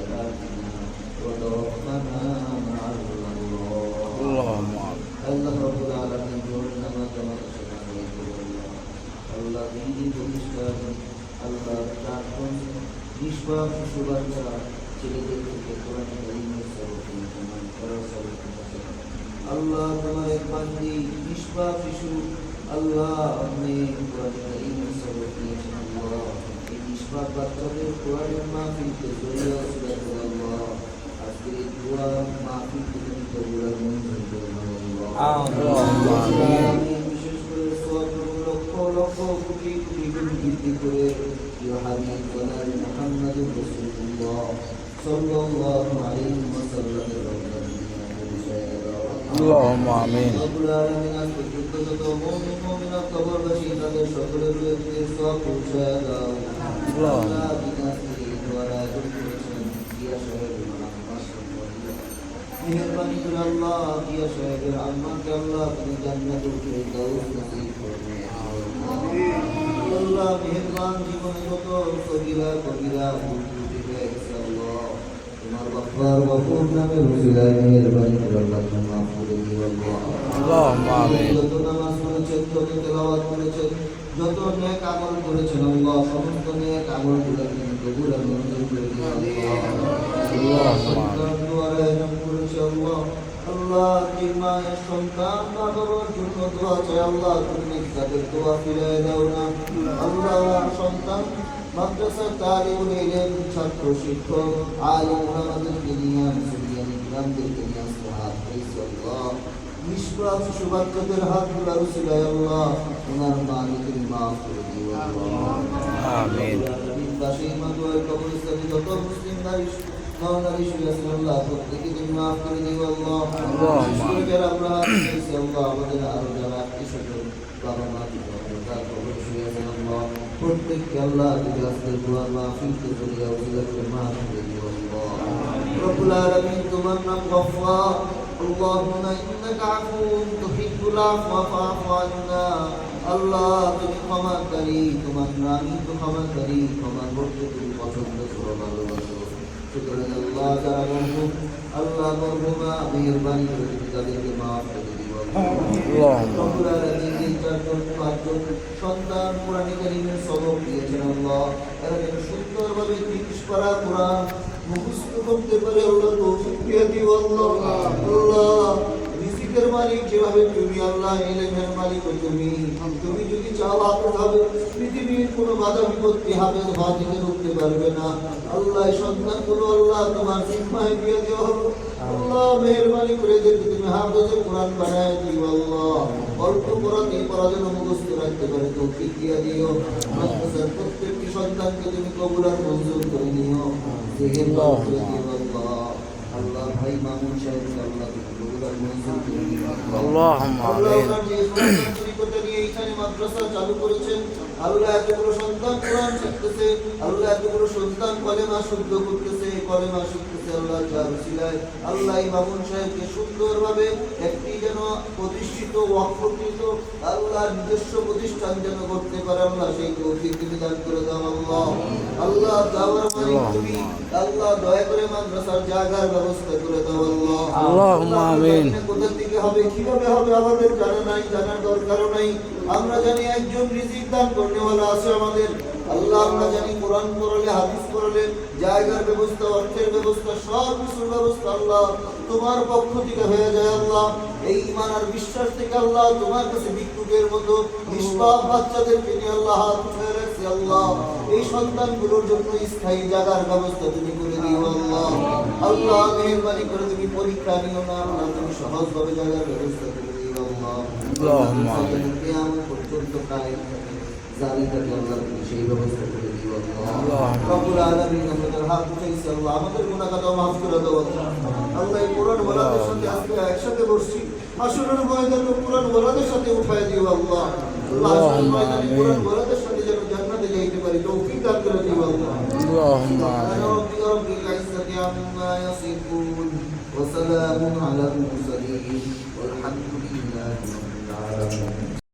سيئاتنا وتوفنا مع الأبرار. اللهم আল্লাহ রাব্বুল আলামিন জোরনামা তোমার সামনে আল্লাহ আল্লাহ দিন প্রতিষ্ঠান আল্লাহ প্রার্থন নিষ্পাপ সুবাচ্চা ছেলেদের থেকে কোরআন কারীমের সরকারি প্রমাণ করার সরকারি আল্লাহ তোমার এক বান্দি নিষ্পাপ শিশু আল্লাহ আপনি কোরআন কারীমের সরকারি আল্লাহ এই নিষ্পাপ বাচ্চাদের কোরআনের মাহফিলকে জড়িয়ে সুরাত আল্লাহ আজকের এই দোয়া মাহফিল তুমি কবুল মঞ্জুর করো বিশেষ করে সওয়াব লক্ষ লক্ষ কোটি কোটি গুণ বৃদ্ধি করে ইয়া হাবিব ওয়ালাল মুহাম্মাদুর রাসূলুল্লাহ সাল্লাল্লাহু আলাইহি ওয়াসাল্লাম আল্লাহুম্মা আমিন। রব্বুল আলামিন আজকে যত মুমিন মুমিনা কবরবাসী তাদের সকলের রূহে সওয়াব পৌঁছায় দাও। আল্লাহ বিনাশী দ্বারা করেছেন ইয়া সাহেব মেহরবানি করে আল্লাহ দিয়া সাহেবের আম্মাকে আল্লাহ তুমি জান্নাতুল ফিরদাউস নসিব করবে আল্লাহ মেহরবান জীবনে যত সগীরা কবিরা ভুল ত্রুটি হয়ে গেছে আল্লাহ তোমার গফফার গফুর নামে রসিলায় মেহরবানি করে আল্লাহ তুমি মাফ করে দিও আল্লাহুম্মা আমিন। যত নামাজ পড়েছেন যত তেলাওয়াত করেছেন যত নেক আমল করেছেন আল্লাহ সমস্ত নেক আমলগুলো তুমি কবুল আর মঞ্জুর করে দিও আল্লাহ আল্লাহ যে মায়ের সন্তান বাবার জন্য দোয়া চাই আল্লাহ তুমি তাদের দোয়া ফিরিয়ে দাও না আল্লাহ সন্তান মাদ্রাসা তালিবুল ইলম ছাত্র শিক্ষক আলেম ওলামাদেরকে নিয়ে মুসলিয়ান ইকরামদেরকে নিয়ে হাত পেয়েছি আল্লাহ নিষ্পাপ শিশু বাচ্চাদের হাত গুলা রুসিলায় আল্লাহ ওনার মাকে তুমি মাফ করে দিও আমিন। বাসী মাদুয়ার কবরস্থানে যত মুসলিম নারী নারী শুয়ে আছেন আল্লাহ প্রত্যেকে তুমি মাফ করে দিও আল্লাহ বিশেষ করে যারা আমরা পেয়েছি আল্লাহ আমাদের আরো যারা আত্মীয় স্বজন বাবা মা পিতা তারা কবর শুয়ে আছেন আল্লাহ প্রত্যেককে আল্লাহ যদি আজকের দোয়া মাহফিলকে জড়িয়ে উজিলাকে মাফ করে দিও আল্লাহ রব্বুল আলামিন তোমার নাম গফফার اللهم إنك عفو تحب العفو فاعف عنا আল্লাহ তুমি ক্ষমাকারী তোমার নামই তো ক্ষমাকারী ক্ষমা করতে তুমি পছন্দ করো ভালোবাসো সুতরাং আল্লাহ যারা মরহুম আল্লাহ মরহুমা মেহরবানি করে তুমি তাদেরকে মাফ করে দিও রব্বুল আলামিন এই চারজন পাঁচজন সন্তান কোরআনে কারীমের সবক দিয়েছেন আল্লাহ এরা যেন সুন্দরভাবে 30 পারা কোরআন মুখস্থ করতে পারে আল্লাহ তৌফিক দিয়ে দিও আল্লাহ আল্লাহ রিজিকের মালিক যেভাবে তুমি আল্লাহ ইলমের মালিক তুমি তুমি যদি চাও আপনি পৃথিবীর কোনো বাধা বিপত্তি হবে বাতিকে রুখতে পারবে না আল্লাহ সন্তানগুলো আল্লাহ তোমার জিম্মায় দিয়ে দিও আল্লাহ মেহেরবানি করে এদেরকে তুমি হাফেজে কোরআন বানায় দিও আল্লাহ অল্প পড়াতেই পড়া যেন মুখস্থ রাখতে পারে তৌফিক দিয়ে দিও মাদ্রাসার প্রত্যেকটি সন্তানকে তুমি কবুল আর মঞ্জুর করে নিও আল্লাহ ভাই মামুন সাহেব আল্লাহ কবুল আর মঞ্জুর করে নিও আল্লাহুম্মা আমিন। এইখানে মাদ্রাসা চালু করেছেন আল্লাহ এতগুলো সন্তান কোরআন শিখতেছে আল্লাহ এতগুলো সন্তান কলেমা শুদ্ধ করতেছে কলেমা শিখতেছে আল্লাহ যার উসিলায় আল্লাহ মামুন সাহেবকে সুন্দরভাবে একটি যেন প্রতিষ্ঠিত ওয়াকফকৃত আল্লাহ নিজস্ব প্রতিষ্ঠান যেন করতে পারে আল্লাহ সেই তৌফিক তুমি দান করে দাও আল্লাহ আল্লাহ দাওয়ার মালিক তুমি আল্লাহ দয়া করে মাদ্রাসার জায়গার ব্যবস্থা করে দাও আল্লাহ আল্লাহুম্মা আমিন। কোথা থেকে হবে কিভাবে হবে আমাদের জানা নাই জানার দরকারও নাই আমরা জানি একজন রিজিক দান করনেওয়ালা আছে আমাদের আল্লাহ আমরা জানি কোরআন পড়লে হাদিস পড়লে জায়গার ব্যবস্থা অর্থের ব্যবস্থা সব কিছুর ব্যবস্থা আল্লাহ তোমার পক্ষ থেকে হয়ে যায় আল্লাহ এই ঈমান আর বিশ্বাস থেকে আল্লাহ তোমার কাছে ভিক্ষুকের মতো নিষ্পাপ বাচ্চাদেরকে নিয়ে আল্লাহ হাত উঠিয়ে রাখছে আল্লাহ এই সন্তানগুলোর জন্য স্থায়ী জায়গার ব্যবস্থা তুমি করে দিও আল্লাহ আল্লাহ মেহেরবানি করে তুমি পরীক্ষা নিও না আল্লাহ তুমি সহজভাবে জায়গার ব্যবস্থা করে দিও আল্লাহ আল্লাহুম্মা আমিন। কিয়ামত পর্যন্ত কায়েম থাকে জারি থাকে আল্লাহ তুমি সেই ব্যবস্থা করে দিও আল্লাহ রব্বুল আলামিন আমাদের হাত উঠাইছে আল্লাহ আমাদের গুনাহ খাতা মাফ করে দাও আল্লাহ এই কোরআন ওয়ালাদের সাথে আজকে একসাথে বসছি আসরের ময়দানে কোরআন ওয়ালাদের সাথে উঠায় দিও আল্লাহ আল্লাহ আসরের ময়দানে কোরআন ওয়ালাদের সাথে যেন জান্নাতে যাইতে পারি তৌফিক দান করে দিও আল্লাহ আল্লাহুম্মা আমিন। রব্বিল ইজ্জাতি আম্মা ইয়াসিফুন ওয়া সালামুন আলাল মুরসালিন ওয়ালহামদুলিল্লাহি রাব্বিল আলামিন।